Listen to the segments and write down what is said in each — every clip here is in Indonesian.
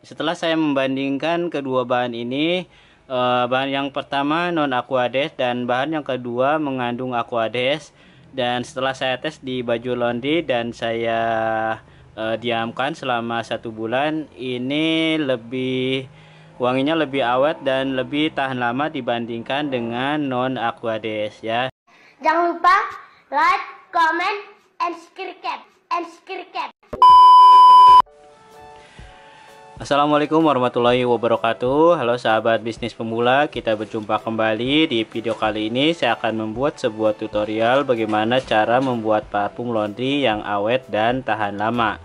Setelah saya membandingkan kedua bahan ini, bahan yang pertama non aquades dan bahan yang kedua mengandung aquades. Dan setelah saya tes di baju laundry dan saya diamkan selama 1 bulan, ini wanginya lebih awet dan lebih tahan lama dibandingkan dengan non aquades ya. Jangan lupa like, comment, and subscribe. Assalamualaikum warahmatullahi wabarakatuh. Halo sahabat bisnis pemula, kita berjumpa kembali. Di video kali ini saya akan membuat sebuah tutorial bagaimana cara membuat parfum laundry yang awet dan tahan lama.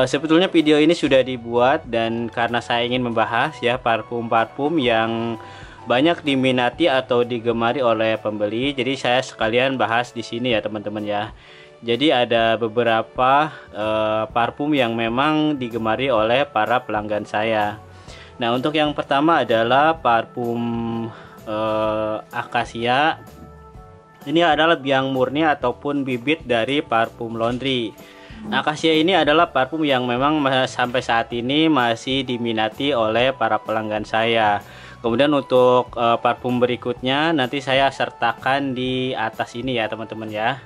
Sebetulnya video ini sudah dibuat, dan karena saya ingin membahas ya parfum-parfum yang banyak diminati atau digemari oleh pembeli, jadi saya sekalian bahas di sini ya teman-teman ya. Jadi ada beberapa parfum yang memang digemari oleh para pelanggan saya. Nah, untuk yang pertama adalah parfum akasia. Ini adalah biang murni ataupun bibit dari parfum laundry. Akasia ini adalah parfum yang memang sampai saat ini masih diminati oleh para pelanggan saya. Kemudian untuk parfum berikutnya nanti saya sertakan di atas ini ya teman-teman ya.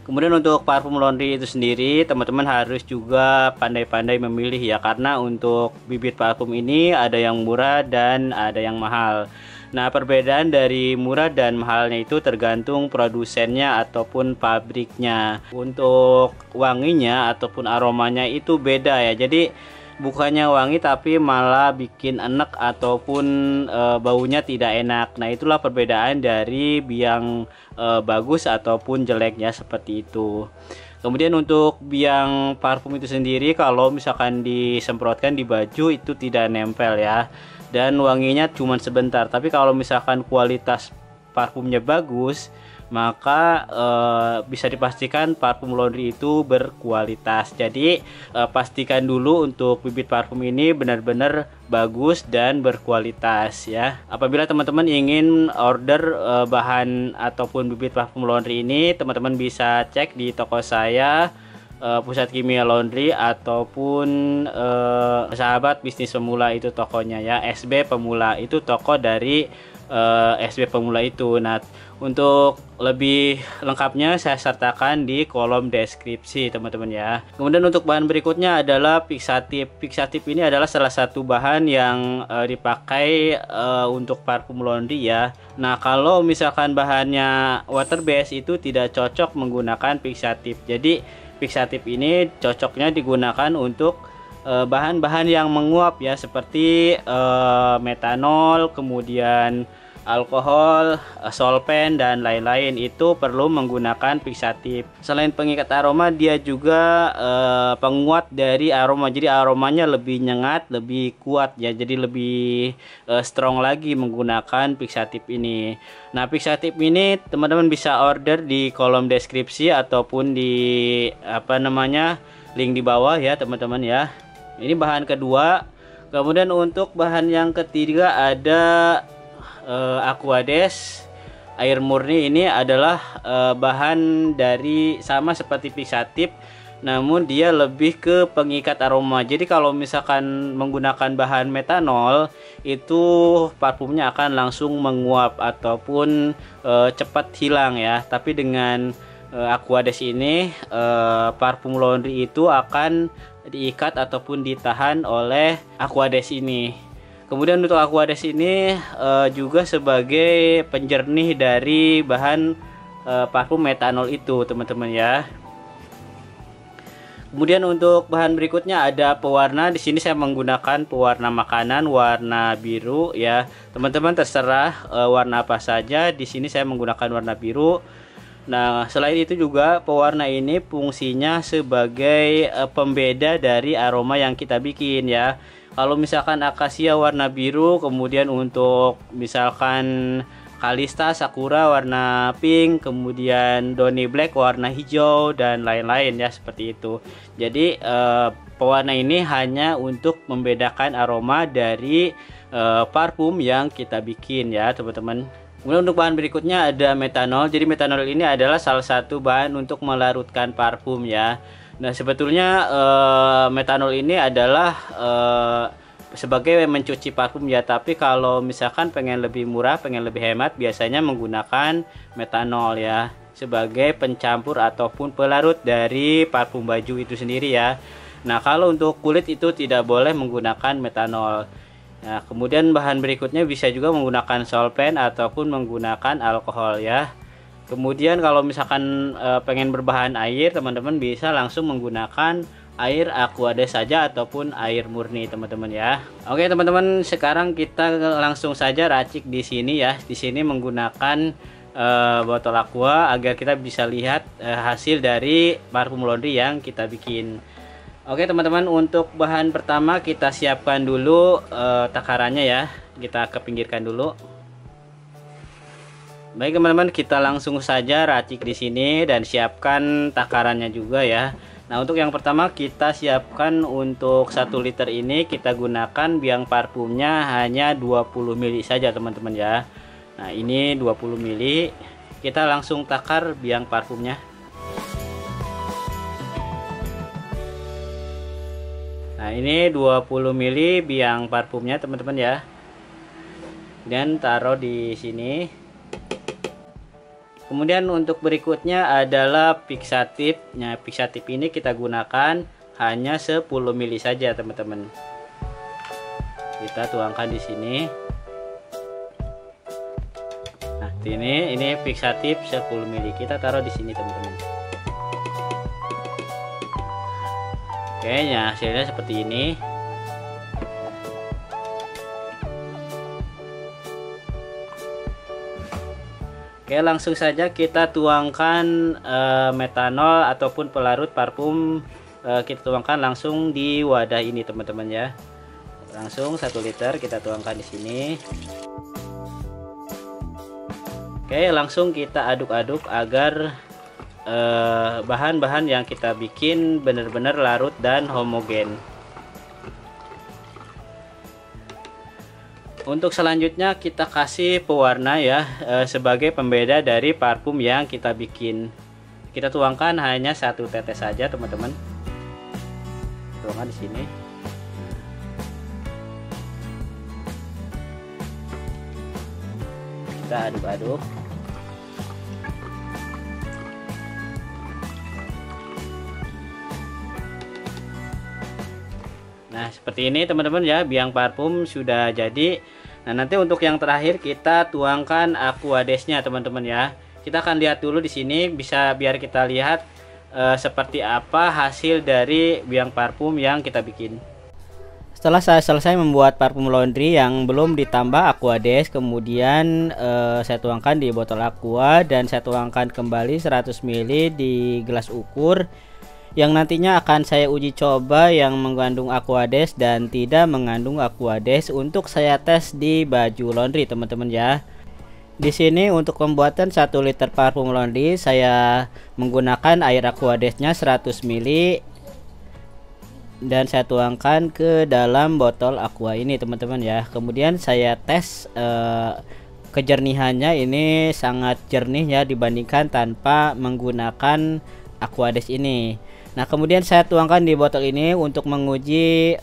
Kemudian untuk parfum laundry itu sendiri, teman-teman harus juga pandai-pandai memilih ya, karena untuk bibit parfum ini ada yang murah dan ada yang mahal. Nah, perbedaan dari murah dan mahalnya itu tergantung produsennya ataupun pabriknya. Untuk wanginya ataupun aromanya itu beda ya. Jadi bukannya wangi tapi malah bikin enek ataupun baunya tidak enak. Nah, itulah perbedaan dari biang bagus ataupun jeleknya seperti itu. Kemudian untuk biang parfum itu sendiri, kalau misalkan disemprotkan di baju itu tidak nempel ya, dan wanginya cuma sebentar. Tapi kalau misalkan kualitas parfumnya bagus, maka bisa dipastikan parfum laundry itu berkualitas. Jadi pastikan dulu untuk bibit parfum ini benar-benar bagus dan berkualitas ya. Apabila teman-teman ingin order bahan ataupun bibit parfum laundry ini, teman-teman bisa cek di toko saya, Pusat Kimia Laundry, ataupun Sahabat Bisnis Pemula itu tokonya ya. SB Pemula itu toko dari SB Pemula itu. Nah, untuk lebih lengkapnya saya sertakan di kolom deskripsi teman-teman ya. Kemudian untuk bahan berikutnya adalah fixatif. Fixatif ini adalah salah satu bahan yang dipakai untuk parfum laundry ya. Nah, kalau misalkan bahannya water base itu tidak cocok menggunakan fixatif. Jadi fixatif ini cocoknya digunakan untuk bahan-bahan yang menguap ya, seperti metanol, kemudian alkohol, solvent, dan lain-lain. Itu perlu menggunakan fixatif. Selain pengikat aroma, dia juga penguat dari aroma. Jadi aromanya lebih nyengat, lebih kuat ya. Jadi lebih strong lagi menggunakan fixatif ini. Nah, fixatif ini teman-teman bisa order di kolom deskripsi ataupun di link di bawah ya teman-teman ya. Ini bahan kedua. Kemudian untuk bahan yang ketiga ada aquades air murni. Ini adalah bahan dari sama seperti fixatif, namun dia lebih ke pengikat aroma. Jadi kalau misalkan menggunakan bahan metanol, itu parfumnya akan langsung menguap ataupun cepat hilang ya. Tapi dengan aquades ini, parfum laundry itu akan diikat ataupun ditahan oleh aquades ini. Kemudian untuk aquades ini juga sebagai penjernih dari bahan parfum metanol itu teman-teman ya. Kemudian untuk bahan berikutnya ada pewarna. Di sini saya menggunakan pewarna makanan warna biru ya. Teman-teman terserah warna apa saja. Di sini saya menggunakan warna biru. Nah, selain itu juga pewarna ini fungsinya sebagai pembeda dari aroma yang kita bikin ya. Kalau misalkan akasia warna biru, kemudian untuk misalkan Kalista Sakura warna pink, kemudian Doni Black warna hijau, dan lain-lain ya, seperti itu. Jadi pewarna ini hanya untuk membedakan aroma dari parfum yang kita bikin ya teman-teman. Kemudian untuk bahan berikutnya ada metanol. Jadi metanol ini adalah salah satu bahan untuk melarutkan parfum ya. Nah sebetulnya metanol ini adalah sebagai mencuci parfum ya, tapi kalau misalkan pengen lebih murah, pengen lebih hemat, biasanya menggunakan metanol ya sebagai pencampur ataupun pelarut dari parfum baju itu sendiri ya. Nah kalau untuk kulit itu tidak boleh menggunakan metanol. Nah kemudian bahan berikutnya bisa juga menggunakan solvent ataupun menggunakan alkohol ya. Kemudian kalau misalkan pengen berbahan air, teman-teman bisa langsung menggunakan air Aquades saja ataupun air murni teman-teman ya. Oke teman-teman, sekarang kita langsung saja racik di sini ya. Di sini menggunakan botol aqua agar kita bisa lihat hasil dari parfum laundry yang kita bikin. Oke teman-teman, untuk bahan pertama kita siapkan dulu takarannya ya. Kita kepinggirkan dulu. Baik teman-teman, kita langsung saja racik di sini dan siapkan takarannya juga ya. Nah untuk yang pertama kita siapkan untuk 1 liter ini kita gunakan biang parfumnya hanya 20 ml saja teman-teman ya. Nah ini 20 ml, kita langsung takar biang parfumnya. Nah ini 20 ml biang parfumnya teman-teman ya. Dan taruh di sini. Kemudian untuk berikutnya adalah fixatif. Nah, fixatif ini kita gunakan hanya 10 ml saja, teman-teman. Kita tuangkan di sini. Nah, ini fixatif 10 ml. Kita taruh di sini, teman-teman. Oke, ya hasilnya seperti ini. Oke, langsung saja kita tuangkan metanol ataupun pelarut parfum, kita tuangkan langsung di wadah ini teman-teman ya. Langsung 1 liter kita tuangkan di sini. Oke, langsung kita aduk-aduk agar bahan-bahan yang kita bikin benar-benar larut dan homogen. Untuk selanjutnya kita kasih pewarna ya, sebagai pembeda dari parfum yang kita bikin. Kita tuangkan hanya 1 tetes saja teman-teman. Tuangkan di sini. Kita aduk-aduk. Nah seperti ini teman-teman ya, biang parfum sudah jadi. Nah nanti untuk yang terakhir kita tuangkan Aquadesnya teman-teman ya. Kita akan lihat dulu di sini, bisa biar kita lihat seperti apa hasil dari biang parfum yang kita bikin. Setelah saya selesai membuat parfum laundry yang belum ditambah Aquades, kemudian saya tuangkan di botol aqua dan saya tuangkan kembali 100 ml di gelas ukur yang nantinya akan saya uji coba yang mengandung Aquades dan tidak mengandung Aquades untuk saya tes di baju laundry teman-teman ya. Di sini untuk pembuatan 1 liter parfum laundry saya menggunakan air Aquadesnya 100 ml dan saya tuangkan ke dalam botol aqua ini teman-teman ya. Kemudian saya tes kejernihannya, ini sangat jernih ya dibandingkan tanpa menggunakan Aquades ini. Nah kemudian saya tuangkan di botol ini untuk menguji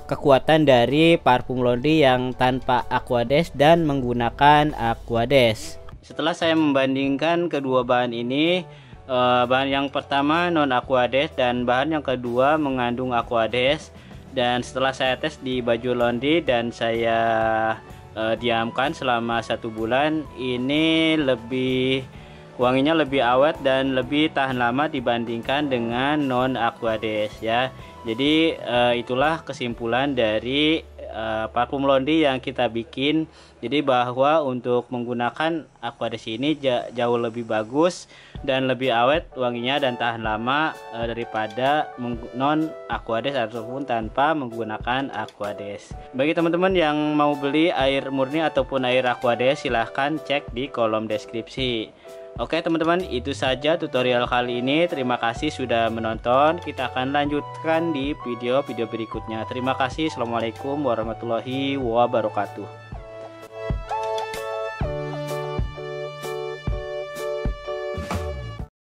kekuatan dari parfum laundry yang tanpa Aquades dan menggunakan Aquades. Setelah saya membandingkan kedua bahan ini, bahan yang pertama non Aquades dan bahan yang kedua mengandung Aquades, dan setelah saya tes di baju laundry dan saya diamkan selama 1 bulan, ini wanginya lebih awet dan lebih tahan lama dibandingkan dengan non Aquades ya. Jadi itulah kesimpulan dari parfum laundry yang kita bikin. Jadi bahwa untuk menggunakan Aquades ini jauh lebih bagus dan lebih awet wanginya dan tahan lama daripada non Aquades ataupun tanpa menggunakan Aquades. Bagi teman-teman yang mau beli air murni ataupun air Aquades, silahkan cek di kolom deskripsi. Oke teman-teman, itu saja tutorial kali ini. Terima kasih sudah menonton. Kita akan lanjutkan di video-video berikutnya. Terima kasih. Assalamualaikum warahmatullahi wabarakatuh.